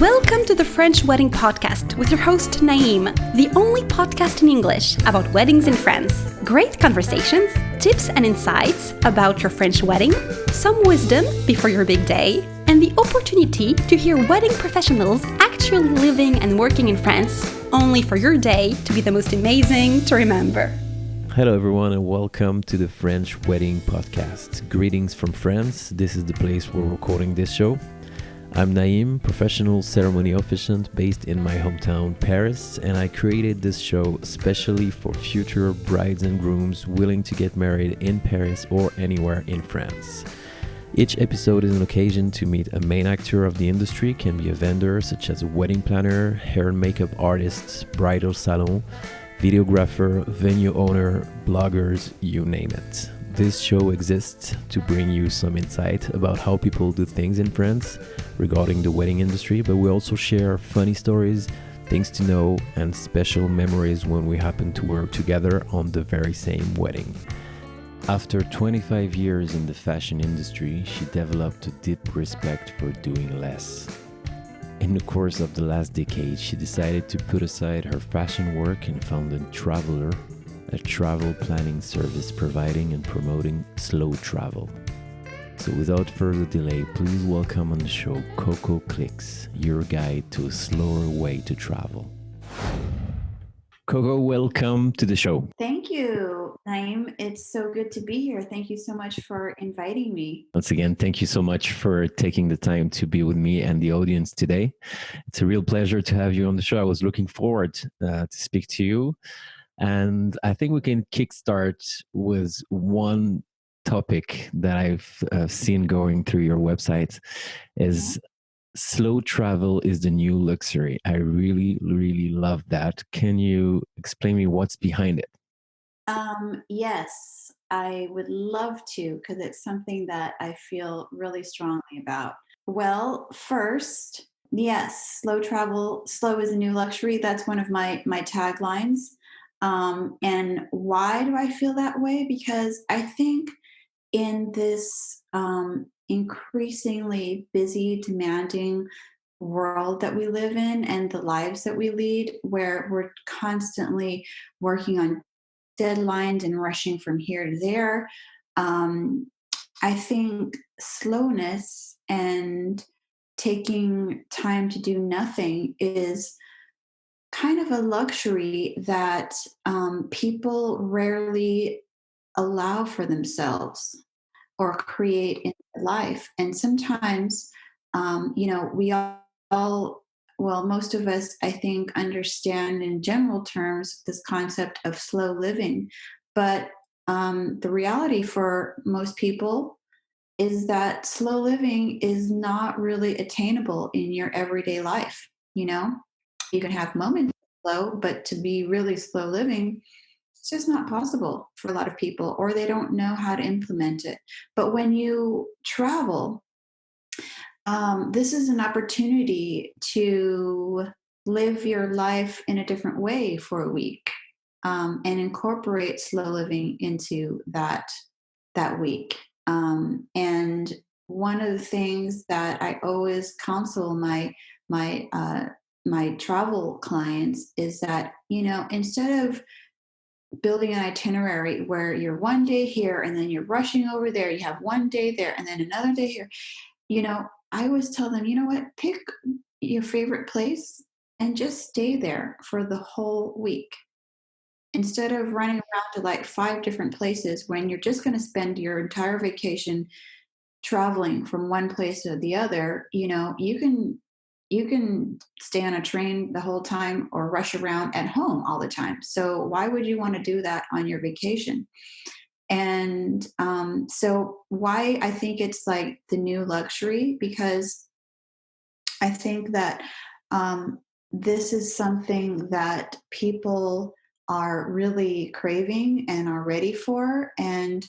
Welcome to the French Wedding Podcast with your host Naïm, the only podcast in English about weddings in France. Great conversations, tips and insights about your French wedding, some wisdom before your big day, and the opportunity to hear wedding professionals actually living and working in France, only for your day to be the most amazing to remember. Hello everyone and welcome to the French Wedding Podcast. Greetings from France. This is the place where we're recording this show. I'm Naïm, professional ceremony officiant based in my hometown, Paris, and I created this show especially for future brides and grooms willing to get married in Paris or anywhere in France. Each episode is an occasion to meet a main actor of the industry, can be a vendor such as a wedding planner, hair and makeup artists, bridal salon, videographer, venue owner, bloggers, you name it. This show exists to bring you some insight about how people do things in France regarding the wedding industry, but we also share funny stories, things to know, and special memories when we happen to work together on the very same wedding. After 25 years in the fashion industry, she developed a deep respect for doing less. In the course of the last decade, she decided to put aside her fashion work and founded Travellur, a travel planning service providing and promoting slow travel. So without further delay, please welcome on the show Coco Kliks, your guide to a slower way to travel. Coco, welcome to the show. Thank you, Naïm. It's so good to be here. Thank you so much for inviting me. Once again, thank you so much for taking the time to be with me and the audience today. It's a real pleasure to have you on the show. I was looking forward to speak to you. And I think we can kickstart with one topic that I've seen going through your website is slow travel is the new luxury. I really, really love that. Can you explain me what's behind it? Yes, I would love to, because it's something that I feel really strongly about. Well, first, yes, slow is a new luxury. That's one of my taglines. And why do I feel that way? Because I think in this increasingly busy, demanding world that we live in and the lives that we lead, where we're constantly working on deadlines and rushing from here to there, I think slowness and taking time to do nothing is kind of a luxury that people rarely allow for themselves or create in their life. And sometimes, we all, well, most of us, I think, understand in general terms this concept of slow living. But the reality for most people is that slow living is not really attainable in your everyday life. You can have moments of slow, but to be really slow living, it's just not possible for a lot of people, or they don't know how to implement it. But when you travel, this is an opportunity to live your life in a different way for a week, and incorporate slow living into that week. And one of the things that I always counsel my travel clients is that, instead of building an itinerary where you're one day here and then you're rushing over there, you have one day there and then another day here, I always tell them, pick your favorite place and just stay there for the whole week. Instead of running around to like 5 different places when you're just going to spend your entire vacation traveling from one place to the other, you can stay on a train the whole time or rush around at home all the time. So why would you want to do that on your vacation? And so why I think it's like the new luxury, because I think that this is something that people are really craving and are ready for. And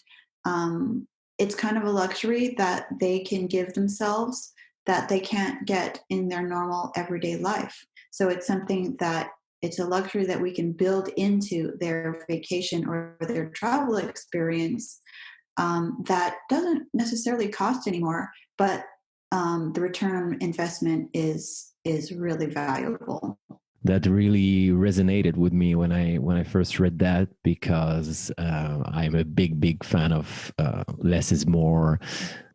it's kind of a luxury that they can give themselves that they can't get in their normal everyday life. So it's something that it's a luxury that we can build into their vacation or their travel experience, that doesn't necessarily cost anymore, but the return on investment is really valuable. That really resonated with me when I first read that, because I'm a big fan of less is more.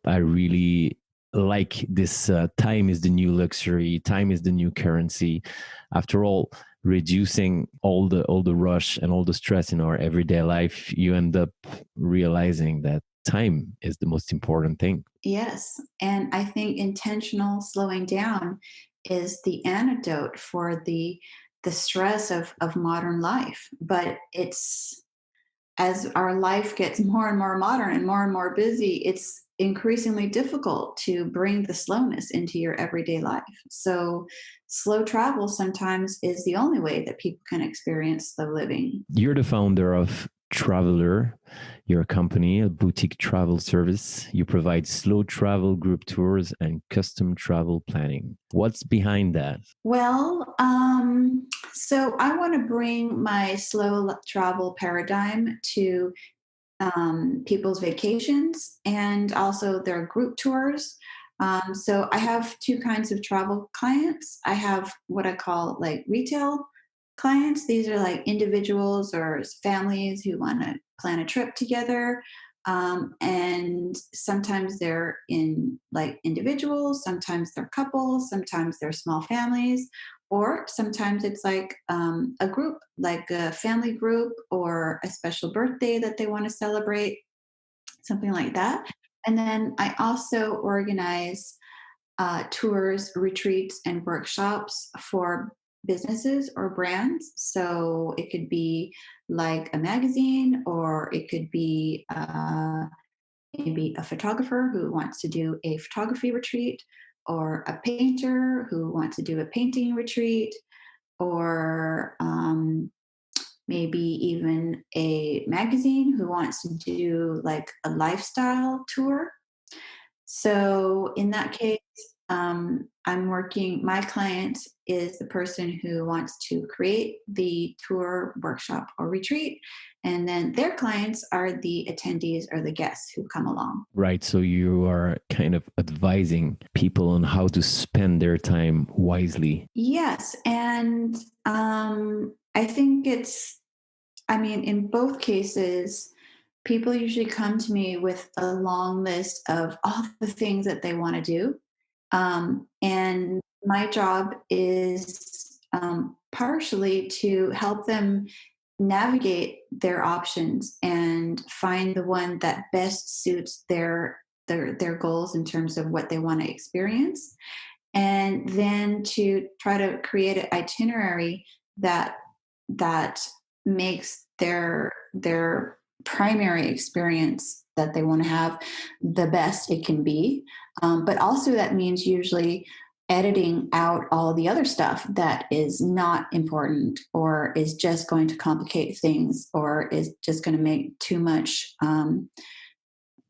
I really like this time is the new luxury, time is the new currency. After all, reducing all the rush and all the stress in our everyday life, you end up realizing that time is the most important thing. Yes. And I think intentional slowing down is the antidote for the stress of modern life. But it's, as our life gets more and more modern and more busy, it's increasingly difficult to bring the slowness into your everyday life. So slow travel sometimes is the only way that people can experience slow living. You're the founder of Travellur, your company, a boutique travel service. You provide slow travel group tours and custom travel planning. What's behind that? Well, so I want to bring my slow travel paradigm to people's vacations and also their group tours. So I have two kinds of travel clients. I have what I call like retail clients. These are like individuals or families who want to plan a trip together. And sometimes they're in like individuals, sometimes they're couples, sometimes they're small families, or sometimes it's like a group, like a family group or a special birthday that they want to celebrate, something like that. And then I also organize tours, retreats, and workshops for businesses or brands. So it could be like a magazine, or it could be maybe a photographer who wants to do a photography retreat, or a painter who wants to do a painting retreat, or maybe even a magazine who wants to do like a lifestyle tour. So in that case, my client is the person who wants to create the tour, workshop, or retreat. And then their clients are the attendees or the guests who come along. Right. So you are kind of advising people on how to spend their time wisely. Yes. And I think in both cases, people usually come to me with a long list of all the things that they want to do. And my job is partially to help them navigate their options and find the one that best suits their goals in terms of what they want to experience, and then to try to create an itinerary that makes their primary experience that they want to have the best it can be. But also that means usually editing out all the other stuff that is not important, or is just going to complicate things, or is just going to make too much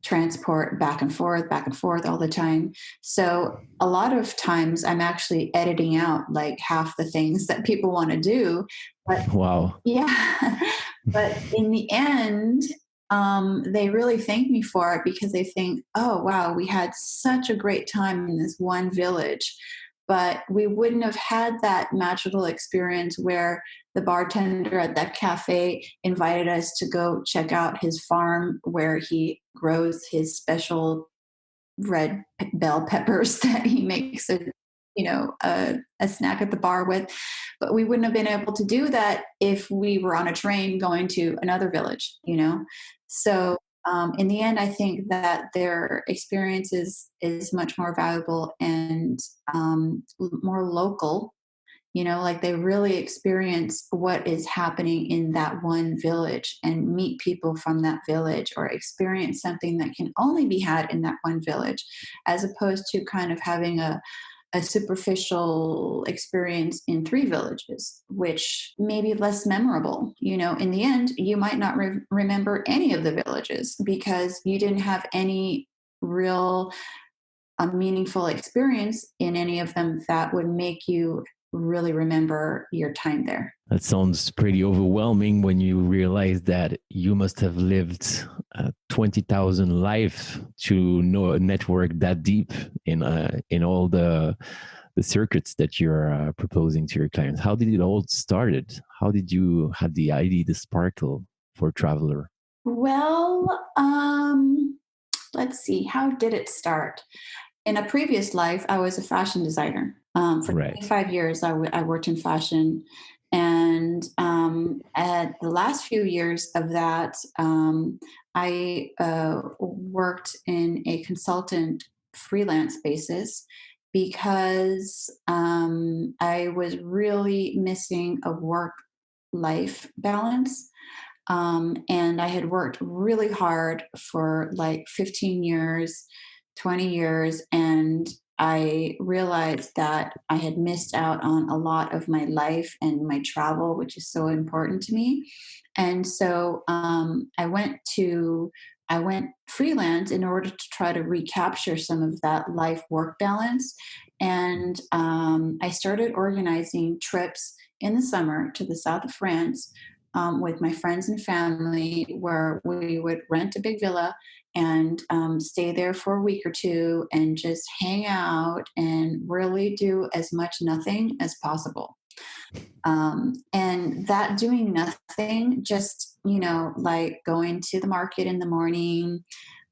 transport back and forth all the time. So a lot of times I'm actually editing out like half the things that people want to do. But Wow. yeah, but in the end, they really thank me for it, because they think, oh, wow, we had such a great time in this one village. But we wouldn't have had that magical experience where the bartender at that cafe invited us to go check out his farm where he grows his special red bell peppers that he makes a snack at the bar with. But we wouldn't have been able to do that if we were on a train going to another village. So in the end, I think that their experience is much more valuable and more local. Like they really experience what is happening in that one village and meet people from that village, or experience something that can only be had in that one village, as opposed to kind of having a superficial experience in three villages, which may be less memorable. In the end, you might not remember any of the villages because you didn't have any real meaningful experience in any of them that would make you really remember your time there. That sounds pretty overwhelming when you realize that you must have lived 20,000 life to know a network that deep in all the circuits that you're proposing to your clients. How did it all started? How did you have the idea, the sparkle for Travellur? Well, let's see. How did it start? In a previous life, I was a fashion designer. For Right. 25 years, I worked in fashion. And at the last few years of that, I worked in a consultant freelance basis because I was really missing a work life balance. And I had worked really hard for like 15 years, 20 years, and I realized that I had missed out on a lot of my life and my travel, which is so important to me. And so I went freelance in order to try to recapture some of that life work balance. And I started organizing trips in the summer to the south of France with my friends and family, where we would rent a big villa and stay there for a week or two and just hang out and really do as much nothing as possible. And that doing nothing, just, like going to the market in the morning,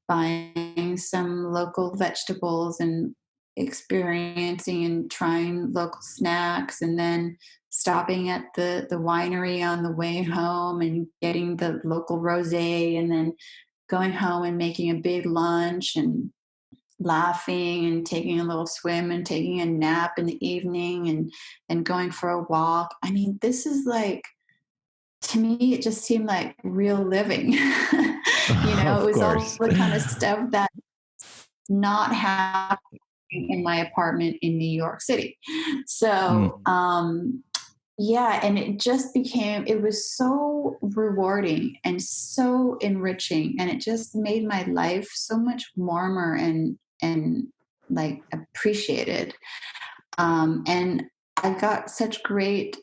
buying some local vegetables and experiencing and trying local snacks, and then stopping at the winery on the way home and getting the local rosé, and then going home and making a big lunch and laughing and taking a little swim and taking a nap in the evening and going for a walk. I mean, this is like, to me, it just seemed like real living. It Of was all course. the kind of stuff that not happening in my apartment in New York City. Mm. So, yeah, and it was so rewarding and so enriching, and it just made my life so much warmer and like appreciated. And I got such great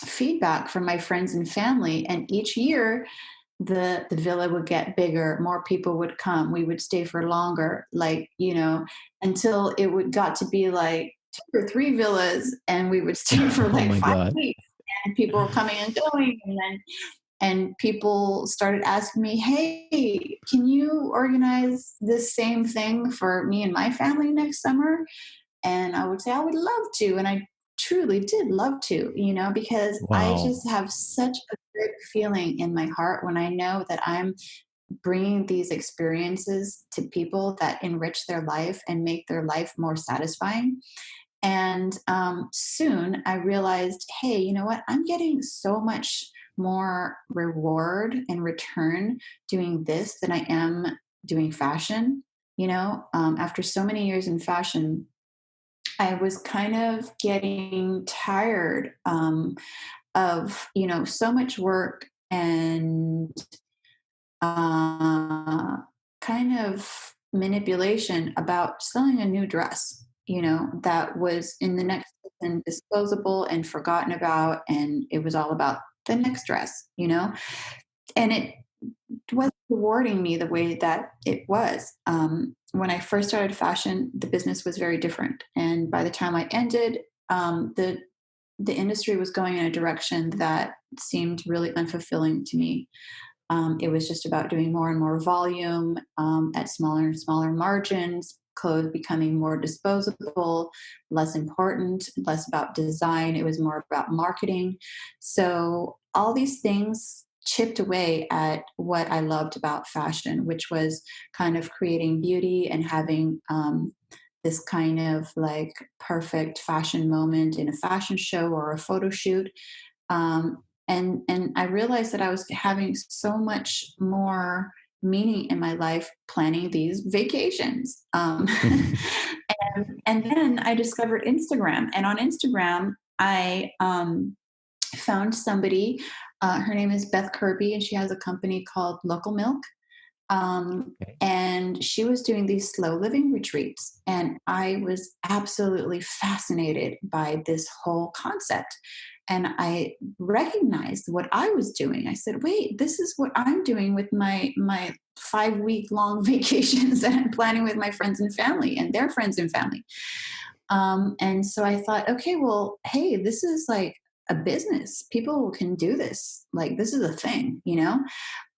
feedback from my friends and family, and each year the villa would get bigger, more people would come, we would stay for longer, like, until it would got to be like 2 or 3 villas, and we would stay for Oh like my 5 God. weeks, and people were coming and going, and people started asking me, hey, can you organize this same thing for me and my family next summer? And I would say, I would love to. And I truly did love to, because I Wow. just have such a good feeling in my heart when I know that I'm bringing these experiences to people that enrich their life and make their life more satisfying. And soon I realized, hey, you know what? I'm getting so much more reward and return doing this than I am doing fashion. After so many years in fashion, I was kind of getting tired of, so much work and uh, kind of manipulation about selling a new dress, that was in the next and disposable and forgotten about. And it was all about the next dress, and it wasn't rewarding me the way that it was. When I first started fashion, the business was very different. And by the time I ended, the industry was going in a direction that seemed really unfulfilling to me. It was just about doing more and more volume at smaller and smaller margins, clothes becoming more disposable, less important, less about design. It was more about marketing. So all these things chipped away at what I loved about fashion, which was kind of creating beauty and having this kind of like perfect fashion moment in a fashion show or a photo shoot. And I realized that I was having so much more meaning in my life planning these vacations. And then I discovered Instagram, and on Instagram, I found somebody. Her name is Beth Kirby, and she has a company called Local Milk. Okay. And she was doing these slow living retreats. And I was absolutely fascinated by this whole concept. And I recognized what I was doing. I said, wait, this is what I'm doing with my 5 week long vacations that I'm planning with my friends and family and their friends and family. And so I thought, okay, well, hey, this is like a business. People can do this. Like, this is a thing, you know?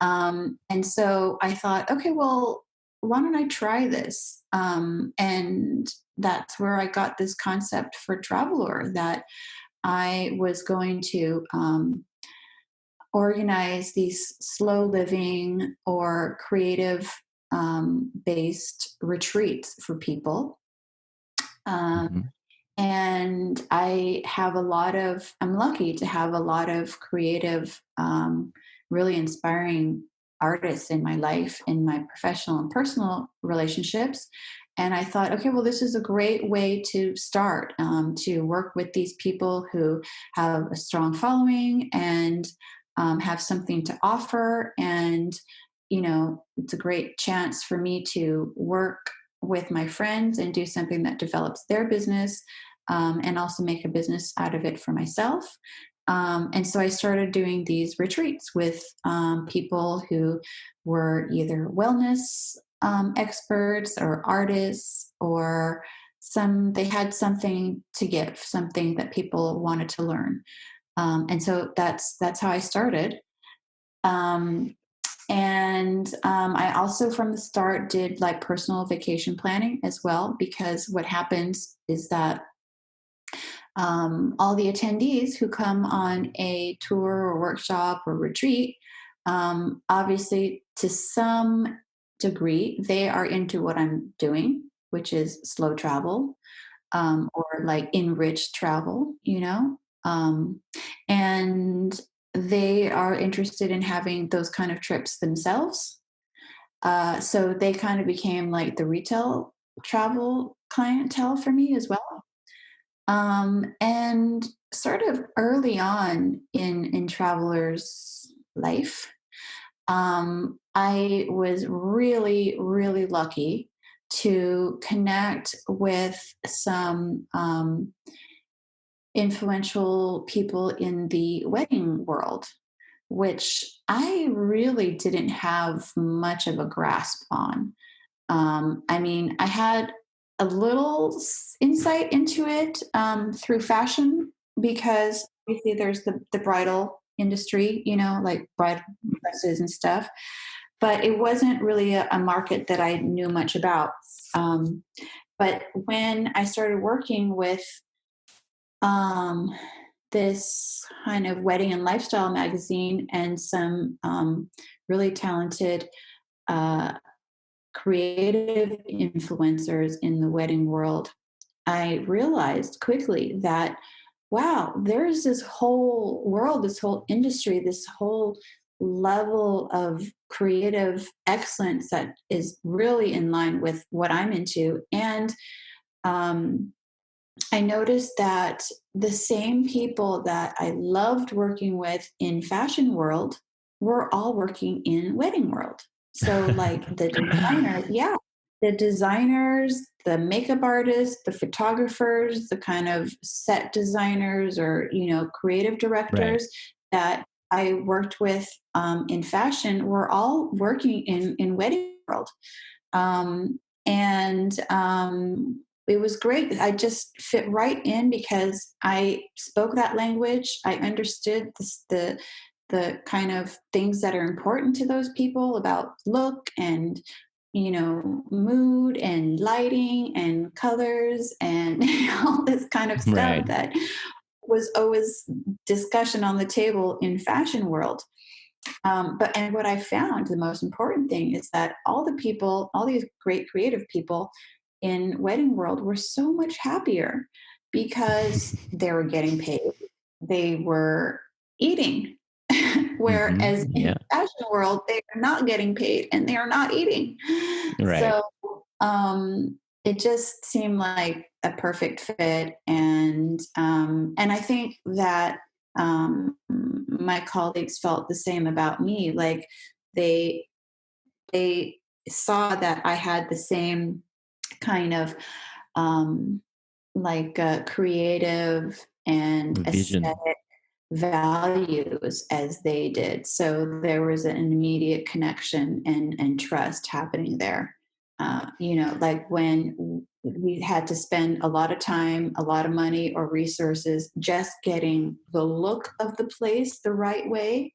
And so I thought, okay, well, why don't I try this? And that's where I got this concept for Travellur, that I was going to organize these slow living or creative based retreats for people. Um, Hmm. and I'm lucky to have a lot of creative, really inspiring artists in my life, in my professional and personal relationships. And I thought, okay, well, this is a great way to start, to work with these people who have a strong following and have something to offer. And, it's a great chance for me to work with my friends and do something that develops their business, and also make a business out of it for myself. And so I started doing these retreats with people who were either wellness experts or artists, or they had something to give, something that people wanted to learn. And so that's how I started. Um, and I also, from the start, did like personal vacation planning as well, because what happens is that all the attendees who come on a tour or workshop or retreat, obviously, to some degree, they are into what I'm doing, which is slow travel, or like enriched travel, and they are interested in having those kind of trips themselves. So they kind of became like the retail travel clientele for me as well. And sort of early on in Traveller's life, I was really, really lucky to connect with some influential people in the wedding world, which I really didn't have much of a grasp on. I mean, I had a little insight into it through fashion, because obviously there's the bridal industry, like bridal dresses and stuff, but it wasn't really a market that I knew much about. Um, but when I started working with um, this kind of wedding and lifestyle magazine and some really talented uh, creative influencers in the wedding world, I realized quickly that, wow, there's this whole world, this whole industry, this whole level of creative excellence that is really in line with what I'm into. And um, I noticed that the same people that I loved working with in fashion world were all working in wedding world. So like the designers, the makeup artists, the photographers, the kind of set designers, or, creative Right. directors that I worked with in fashion were all working in wedding world. And it was great. I just fit right in because I spoke that language. I understood the kind of things that are important to those people about look and, mood and lighting and colors and all this kind of stuff Right. that was always discussion on the table in fashion world. But what I found, the most important thing, is that all these great creative people in wedding world were so much happier because they were getting paid. They were eating. Hmm. Whereas in Yeah. fashion world, they are not getting paid and they are not eating. Right. So it just seemed like a perfect fit. And I think that my colleagues felt the same about me. Like they they saw that I had the same kind of creative and Vision. aesthetic values as they did. So there was an immediate connection and trust happening there. Like when we had to spend a lot of time, a lot of money or resources just getting the look of the place the right way.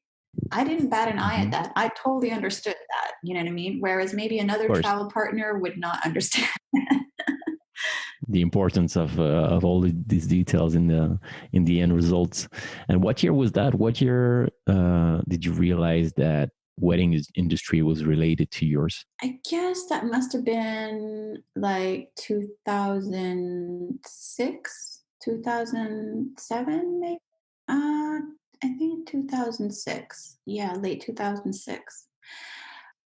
I didn't bat an eye at Hmm. that. I totally understood that. You know what I mean? Whereas maybe Of another course. travel partner would not understand. The importance of all these details in the end results. And what year was that? What year did you realize that industry was related to yours? I guess that must have been like 2006, 2007, maybe. I think 2006. Yeah, late 2006.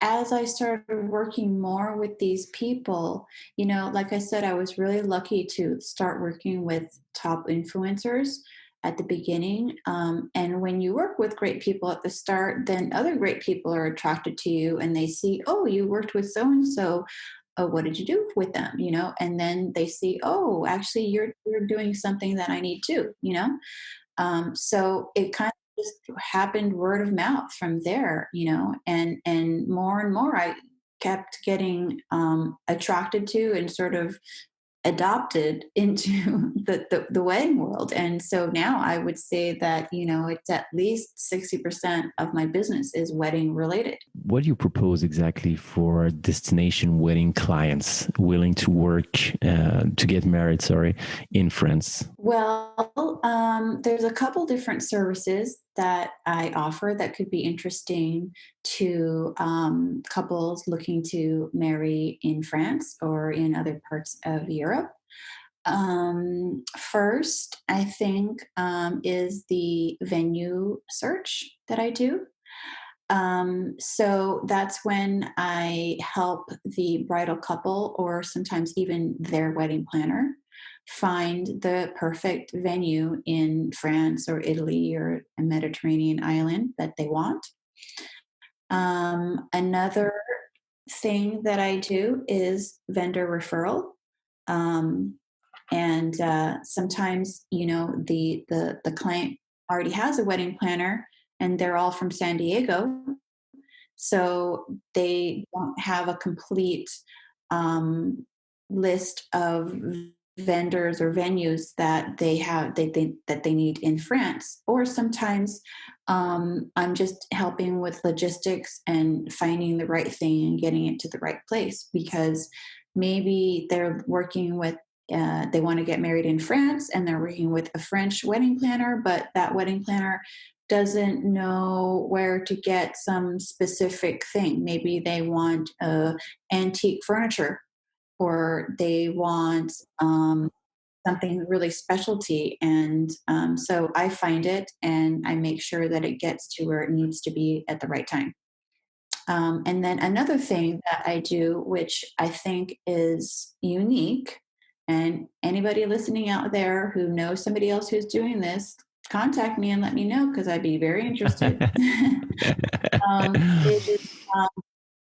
As I started working more with these people, like I said, I was really lucky to start working with top influencers at the beginning. And when you work with great people at the start, then other great people are attracted to you and they see, oh, you worked with so and so. Oh, what did you do with them? And then they see, oh, actually, you're doing something that I need too. So it kind of just happened word of mouth from there, and more I kept getting attracted to and sort of adopted into the wedding world. And so now I would say that, it's at least 60% of my business is wedding related. What do you propose exactly for destination wedding clients willing to work to get married? Sorry, in France. Well, there's a couple different services that I offer that could be interesting to couples looking to marry in France or in other parts of Europe. First, I think, is the venue search that I do. So that's when I help the bridal couple or sometimes even their wedding planner find the perfect venue in France or Italy or a Mediterranean island that they want. Another thing that I do is vendor referral. Um, and sometimes, the client already has a wedding planner and they're all from San Diego, so they don't have a complete um, list of vendors or venues that that they need in France. Or sometimes I'm just helping with logistics and finding the right thing and getting it to the right place, because maybe they're working with they want to get married in France and they're working with a French wedding planner, but that wedding planner doesn't know where to get some specific thing. Maybe they want antique furniture, or they want something really specialty. And so I find it and I make sure that it gets to where it needs to be at the right time. And then another thing that I do, which I think is unique, and anybody listening out there who knows somebody else who's doing this, contact me and let me know, because I'd be very interested. Is,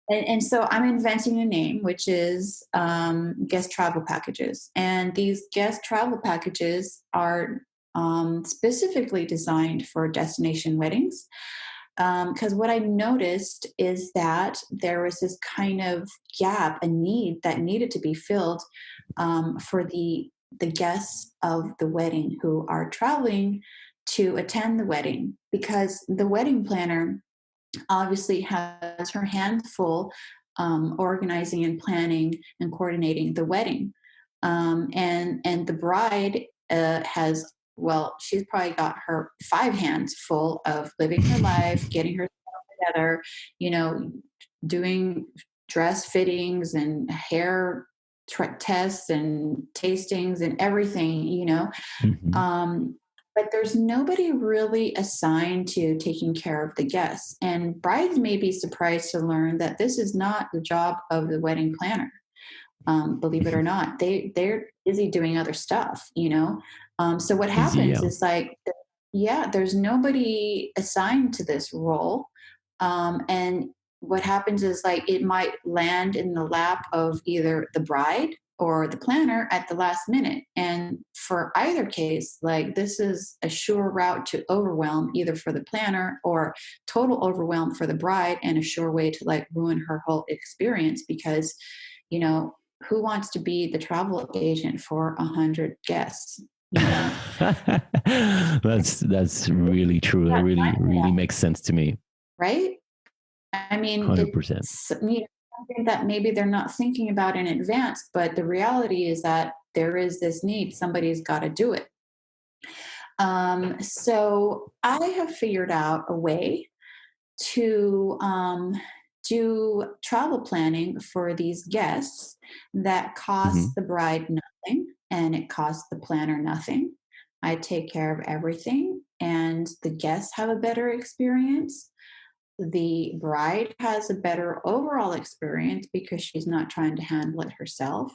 and so I'm inventing a name, which is guest travel packages. And these guest travel packages are specifically designed for destination weddings. Because what I noticed is that there was this kind of gap, a need that needed to be filled for the guests of the wedding who are traveling to attend the wedding, because the wedding planner obviously has her hands full organizing and planning and coordinating the wedding, and the bride has, well, she's probably got her five hands full of living her life, getting herself together, you know, doing dress fittings and hair tests and tastings and everything, Mhm. but there's nobody really assigned to taking care of the guests. And brides may be surprised to learn that this is not the job of the wedding planner. Believe it or not, they're busy doing other stuff. So what Easy, happens yeah. is, like, yeah, there's nobody assigned to this role, and what happens is like it might land in the lap of either the bride or the planner at the last minute. And for either case, like this is a sure route to overwhelm either for the planner or total overwhelm for the bride, and a sure way to like ruin her whole experience because, you know, who wants to be the travel agent for 100 guests? You know? That's really true. It really makes sense to me. Right? I mean, 100%. it's, you know, something that maybe they're not thinking about in advance, but the reality is that there is this need. Somebody's got to do it. So I have figured out a way to do travel planning for these guests that Hmm. costs the bride nothing and it costs the planner nothing. I take care of everything, and the guests have a better experience. The bride has a better overall experience because she's not trying to handle it herself.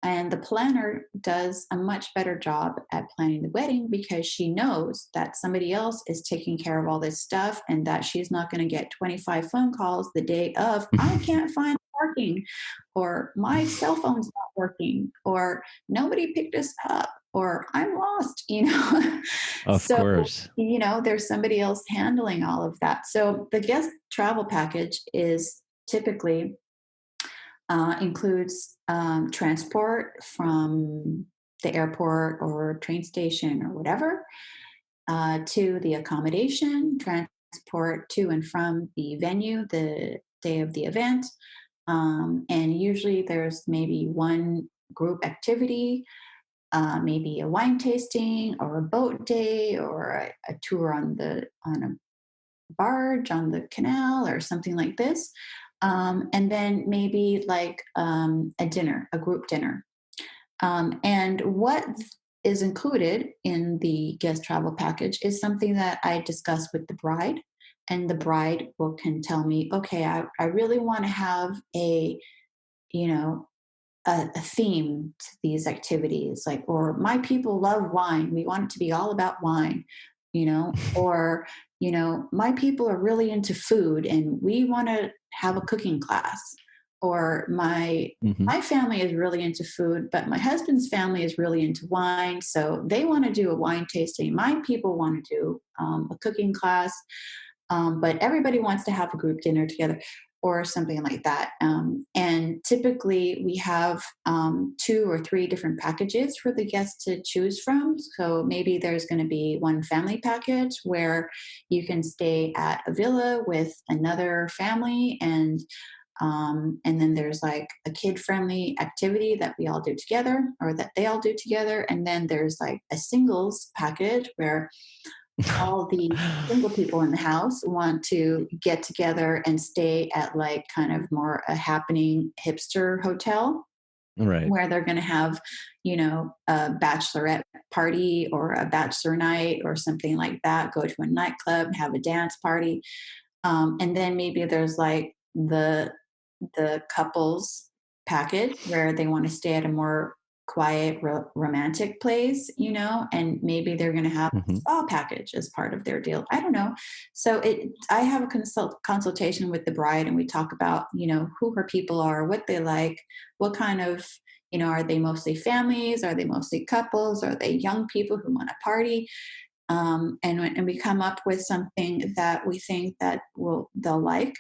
And the planner does a much better job at planning the wedding because she knows that somebody else is taking care of all this stuff and that she's not going to get 25 phone calls the day of, I can't find parking, or my cell phone's not working, or nobody picked us up, or I'm lost, you know. Of So, course. you know, there's somebody else handling all of that. So the guest travel package is typically includes transport from the airport or train station or whatever, to the accommodation, transport to and from the venue the day of the event. And usually there's maybe one group activity, maybe a wine tasting or a boat day or a tour on a barge on the canal or something like this. And then maybe like a dinner, a group dinner. And what is included in the guest travel package is something that I discuss with the bride. And the bride can tell me, okay, I really want to have you know, a theme to these activities, like, or my people love wine. We want it to be all about wine, you know, or, you know, my people are really into food and we want to have a cooking class, or Hmm. my family is really into food, but my husband's family is really into wine. So they want to do a wine tasting. My people want to do a cooking class, but everybody wants to have a group dinner together or something like that. And typically we have 2 or 3 different packages for the guests to choose from. So maybe there's going to be one family package where you can stay at a villa with another family, and then there's like a kid friendly activity that we all do together or that they all do together. And then there's like a singles package where all the single people in the house want to get together and stay at like kind of more a happening hipster hotel Right. where they're going to have, you know, a bachelorette party or a bachelor night or something like that, go to a nightclub, have a dance party. And then maybe there's like the couples package where they want to stay at a more quiet romantic place, you know, and maybe they're going to have a Hmm. spa package as part of their deal. I don't know. So I have a consultation with the bride, and we talk about, you know, who her people are, what they like, what kind of, you know, are they mostly families, are they mostly couples, are they young people who want to party, and we come up with something that we think that they'll like.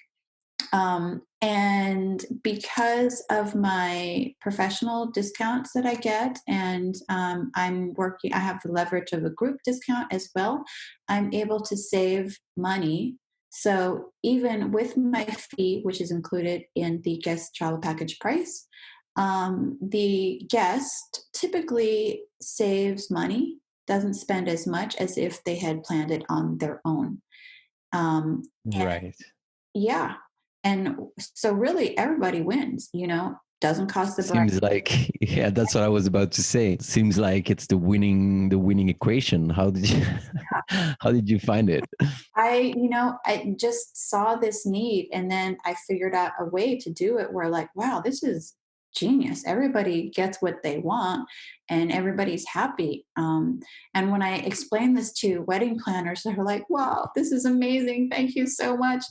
And because of my professional discounts that I get, and I have the leverage of a group discount as well, I'm able to save money. So even with my fee, which is included in the guest travel package price, the guest typically saves money, doesn't spend as much as if they had planned it on their own. Um, Right. yeah. And so really everybody wins, you know, doesn't cost the bride. Seems like, yeah, that's what I was about to say. Seems like it's the winning equation. How did you how did you find it? I just saw this need, and then I figured out a way to do it where like, wow, this is genius. Everybody gets what they want and everybody's happy. And when I explain this to wedding planners, they're like, wow, this is amazing. Thank you so much.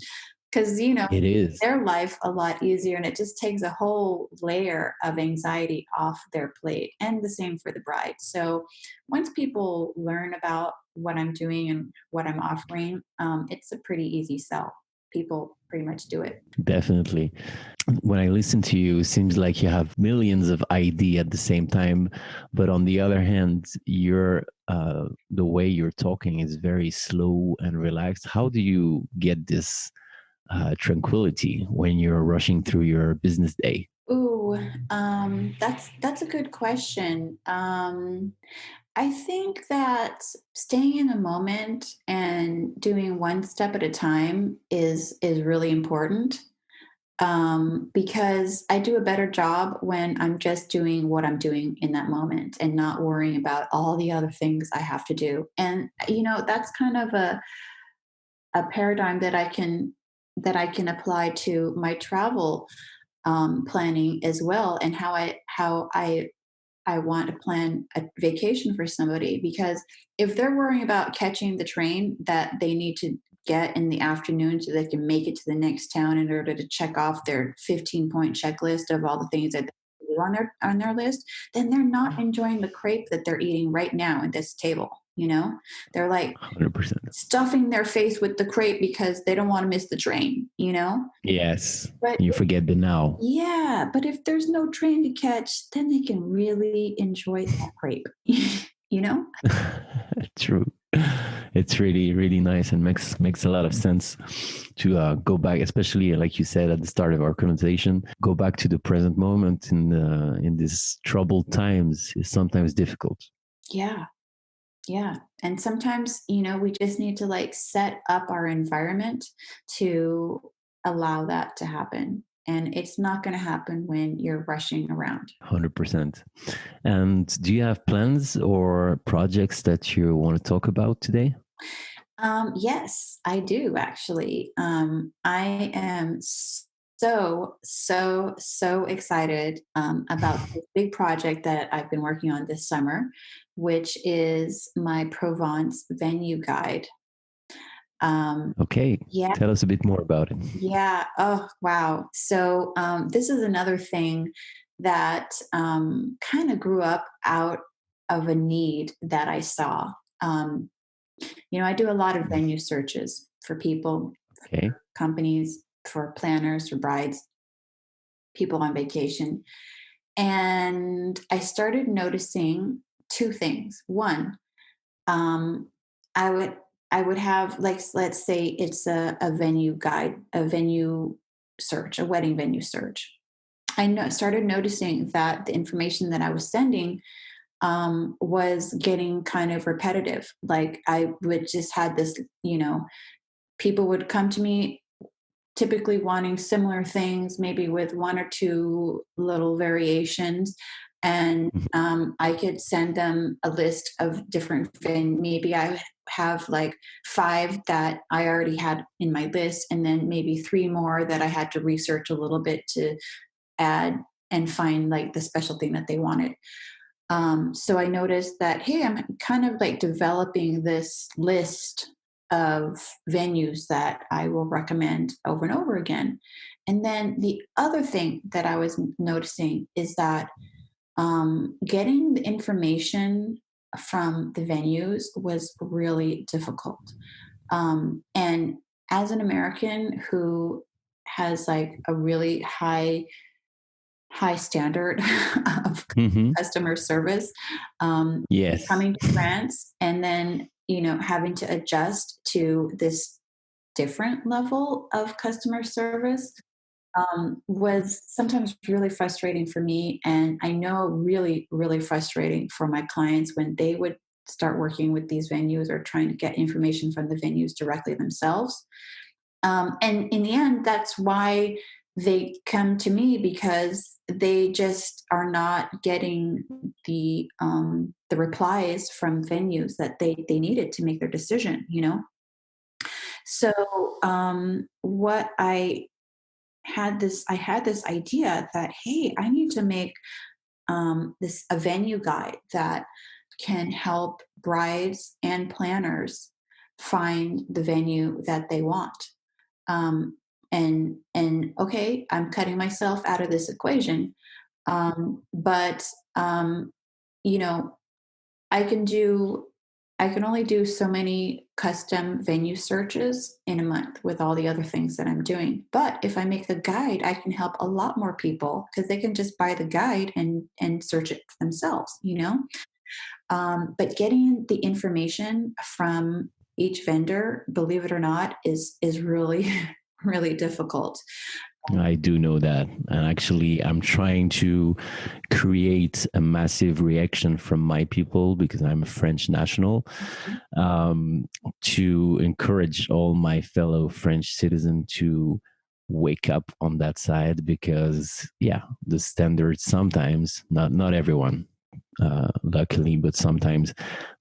because It is. their life a lot easier, and it just takes a whole layer of anxiety off their plate, and the same for the bride. So once people learn about what I'm doing and what I'm offering, it's a pretty easy sell. People pretty much do it. Definitely. When I listen to you, it seems like you have millions of ideas at the same time. But on the other hand, the way you're talking is very slow and relaxed. How do you get this tranquility when you're rushing through your business day? Ooh, that's a good question. I think that staying in the moment and doing one step at a time is really important. Because I do a better job when I'm just doing what I'm doing in that moment and not worrying about all the other things I have to do. And that's kind of a paradigm that I can apply to my travel planning as well, and how I want to plan a vacation for somebody. Because if they're worrying about catching the train that they need to get in the afternoon so they can make it to the next town in order to check off their 15-point checklist of all the things that they do on their list, then they're not enjoying the crepe that they're eating right now at this table. They're like 100%. stuffing their face with the crepe because they don't want to miss the train. Yes. But You forget the now. yeah, but if there's no train to catch, then they can really enjoy that crepe. you know? True. It's really, really nice and makes a lot of sense to go back, especially like you said at the start of our conversation, go back to the present moment in these troubled times is sometimes difficult. Yeah. Yeah. And sometimes, we just need to like set up our environment to allow that to happen. And it's not going to happen when you're rushing around. 100%. And do you have plans or projects that you want to talk about today? Yes, I do actually. I am so excited about this big project that I've been working on this summer, which is my Provence venue guide. Okay. Yeah, Tell us a bit more about it. yeah. Oh, wow. So this is another thing that kind of grew up out of a need that I saw. I do a lot of venue searches for people, Okay. companies, for planners, for brides, people on vacation. And I started noticing two things. One, um, I would I would have, like, let's say it's a venue guide, a venue search, a wedding venue search. Started noticing that the information that I was sending was getting kind of repetitive. Like I would just had this, people would come to me typically wanting similar things, maybe with one or two little variations. And Mhm. I could send them a list of different things. Maybe I have like 5 that I already had in my list, and then maybe 3 more that I had to research a little bit to add and find like the special thing that they wanted. So I noticed that, hey, I'm kind of like developing this list of venues that I will recommend over and over again. And then the other thing that I was noticing is that getting the information from the venues was really difficult. And as an American who has like a really high standard of Mhm. customer service, Yes. coming to France and then having to adjust to this different level of customer service was sometimes really frustrating for me, and I know really really frustrating for my clients when they would start working with these venues or trying to get information from the venues directly themselves. And in the end, that's why they come to me, because they just are not getting the replies from venues that they needed to make their decision. So what I had this idea that, hey, I need to make this a venue guide that can help brides and planners find the venue that they want. Um, and okay, I'm cutting myself out of this equation. But you know, I can do I can only do so many custom venue searches in a month with all the other things that I'm doing. But if I make a guide, I can help a lot more people because they can just buy the guide and search it themselves, you know? But getting the information from each vendor, believe it or not, is really really difficult. I do know that. And actually, I'm trying to create a massive reaction from my people because I'm a French national, um, to encourage all my fellow French citizens to wake up on that side because, yeah, the standards sometimes, not everyone, luckily, but sometimes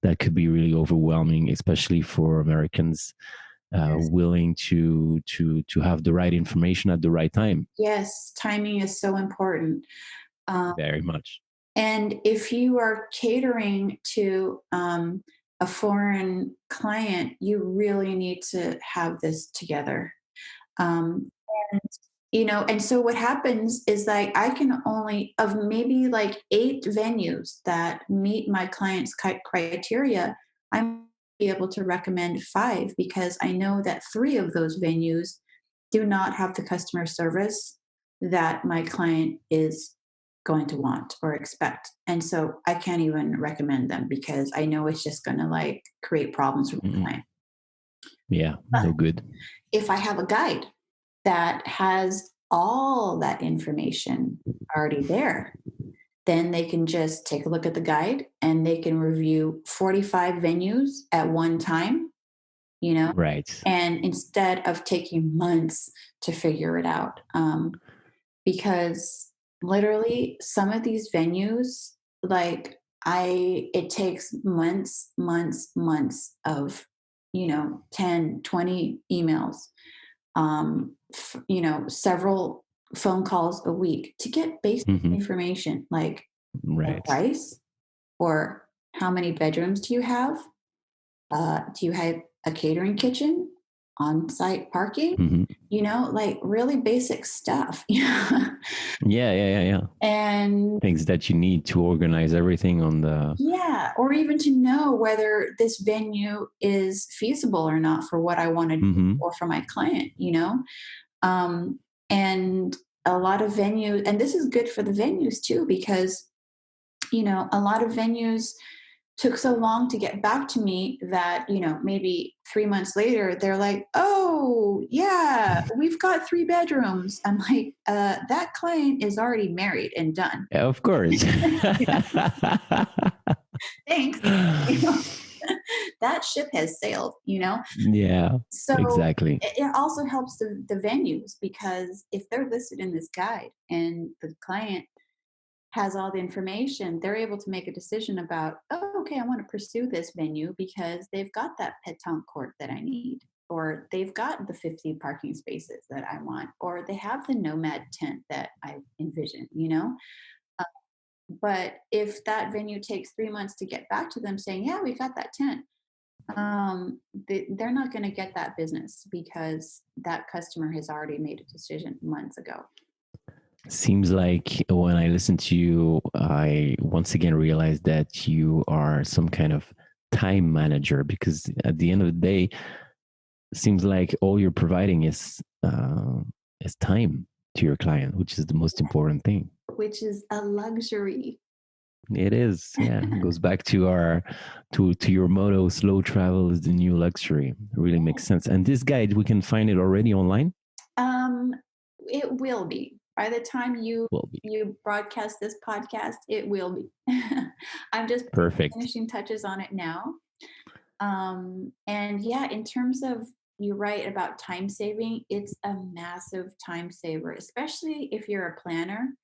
that could be really overwhelming, especially for Americans Yes. willing to have the right information at the right time. Yes, timing is so important. Um, Very much. and if you are catering to a foreign client, you really need to have this together. And and so what happens is like I can only of maybe like 8 venues that meet my client's criteria, I'm be able to recommend 5 because I know that 3 of those venues do not have the customer service that my client is going to want or expect. And so I can't even recommend them because I know it's just going to like create problems for my Mm-mm. client. Yeah, no good. If I have a guide that has all that information already there, then they can just take a look at the guide and they can review 45 venues at one time, you know, Right. and instead of taking months to figure it out. Because literally some of these venues, like it takes months, months, months of, 10, 20 emails, several phone calls a week to get basic Hmm. information like the Right. price or how many bedrooms do you have? Do you have a catering kitchen, on-site parking? Hmm. Like really basic stuff. Yeah, yeah, yeah, yeah. And Things that you need to organize everything on the. yeah, or even to know whether this venue is feasible or not for what I want to do Hmm. or for my client. Um, and a lot of venues, and this is good for the venues too, because, a lot of venues took so long to get back to me that, maybe 3 months later, they're like, oh, yeah, we've got 3 bedrooms. I'm like, that client is already married and done. Yeah, of course. Thanks. That ship has sailed. Yeah, So exactly. it also helps the venues because if they're listed in this guide and the client has all the information, they're able to make a decision about, oh, okay, I want to pursue this venue because they've got that pétanque court that I need, or they've got the 50 parking spaces that I want, or they have the nomad tent that I envision. Uh, But if that venue takes 3 months to get back to them saying, yeah, we got that tent, they're not going to get that business because that customer has already made a decision months ago. Seems like when I listen to you, I once again realized that you are some kind of time manager because at the end of the day, seems like all you're providing is time to your client, which is the most important thing. Which is a luxury. It is, yeah. It goes back to our to your motto: "Slow travel is the new luxury." It really makes sense. And this guide, we can find it already online. Um, it will be. By the time you Will be you broadcast this podcast, it will be. I'm just perfect. finishing touches on it now. And yeah, in terms of you're right about time saving, it's a massive time saver, especially if you're a planner.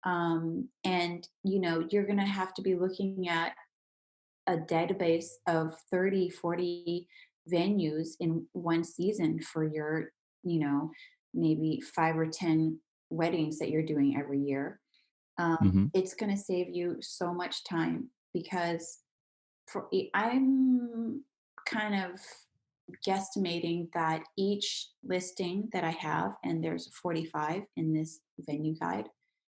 And you're gonna have to be looking at a database of 30, 40 venues in one season for your, you know, maybe 5 or 10 weddings that you're doing every year. Hmm. It's going to save you so much time because I'm kind of guesstimating that each listing that I have, and there's 45 in this venue guide,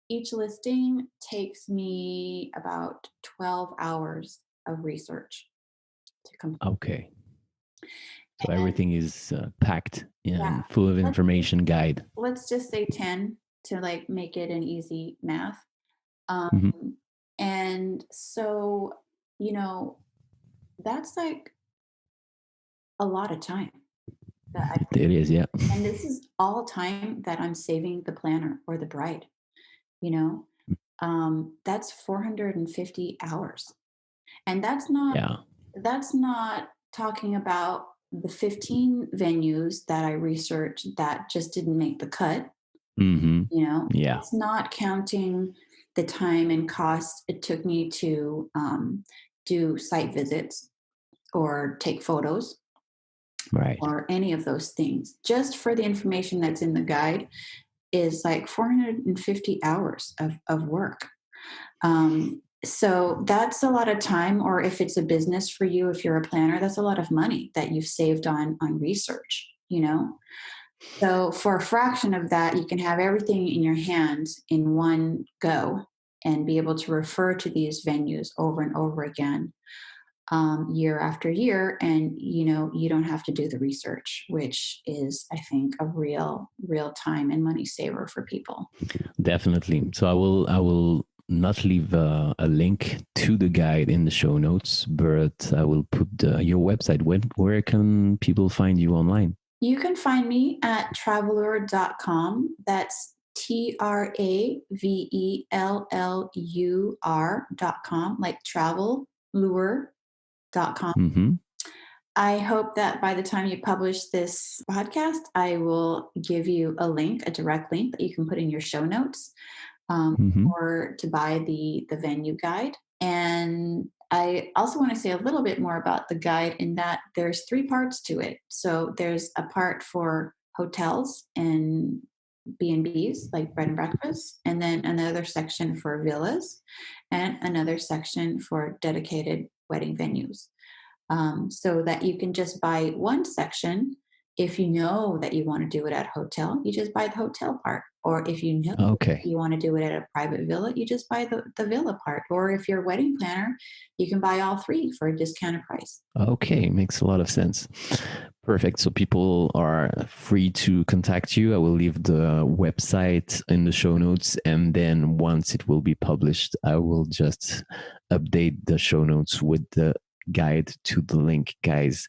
each listing takes me about 12 hours of research to complete. Okay. So And everything is packed yeah, and full of let's, information guide. let's just say 10 to like make it an easy math. Um, Hmm. and so, you know, that's like a lot of time that I, It is, yeah. and this is all time that I'm saving the planner or the bride, you know, that's 450 hours. And Yeah. that's not talking about the 15 venues that I researched that just didn't make the cut, Hmm. you know. Yeah. It's not counting the time and cost it took me to do site visits or take photos Right. or any of those things. Just for the information that's in the guide is like 450 hours of work. So that's a lot of time, or if it's a business for you, if you're a planner, that's a lot of money that you've saved on research, you know. So for a fraction of that, you can have everything in your hands in one go and be able to refer to these venues over and over again, year after year, and you don't have to do the research, which is, I think, a real time and money saver for people. Definitely. So I will not leave a link to the guide in the show notes, but I will put your website. Where can people find you online? You can find me at travellur.com. That's TRAVELLUR.com, like travellure.com. Hmm. I hope that by the time you publish this podcast, I will give you a link, a direct link that you can put in your show notes, Hmm. or to buy the venue guide. And I also want to say a little bit more about the guide in that there's three parts to it. So there's a part for hotels and B&Bs, like bed and breakfast, and then another section for villas, and another section for dedicated wedding venues, so that you can just buy one section. If you know that you want to do it at a hotel, you just buy the hotel part. Or if you know Okay. you want to do it at a private villa, you just buy the villa part. Or if you're a wedding planner, you can buy all three for a discounted price. Okay. Makes a lot of sense. Perfect. So people are free to contact you. I will leave the website in the show notes. And then once it will be published, I will just update the show notes with the guide to the link, guys.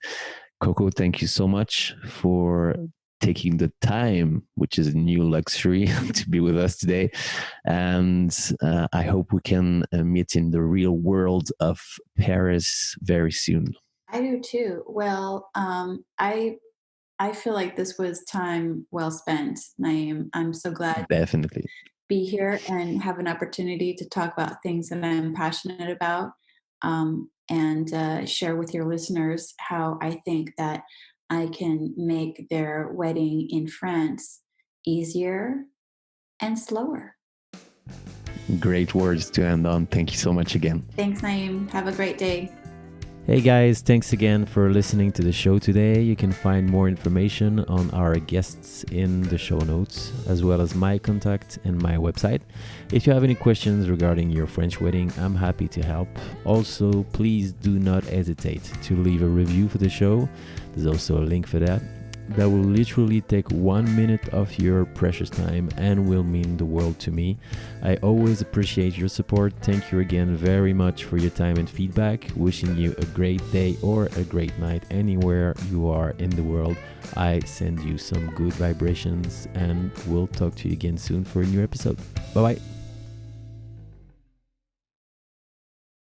Coco, thank you so much for taking the time, which is a new luxury, to be with us today. And I hope we can meet in the real world of Paris very soon. I do too. Well, I feel like this was time well spent, Naeem. I'm so glad Definitely. be here and have an opportunity to talk about things that I'm passionate about, and share with your listeners how I think that I can make their wedding in France easier and slower. Great words to end on. Thank you so much again. Thanks, Naeem. Have a great day. Hey guys, thanks again for listening to the show today. You can find more information on our guests in the show notes, as well as my contact and my website. If you have any questions regarding your French wedding, I'm happy to help. Also, please do not hesitate to leave a review for the show. There's also a link for that. That will literally take 1 minute of your precious time and will mean the world to me. I always appreciate your support. Thank you again very much for your time and feedback. Wishing you a great day or a great night anywhere you are in the world. I send you some good vibrations and we'll talk to you again soon for a new episode. Bye bye.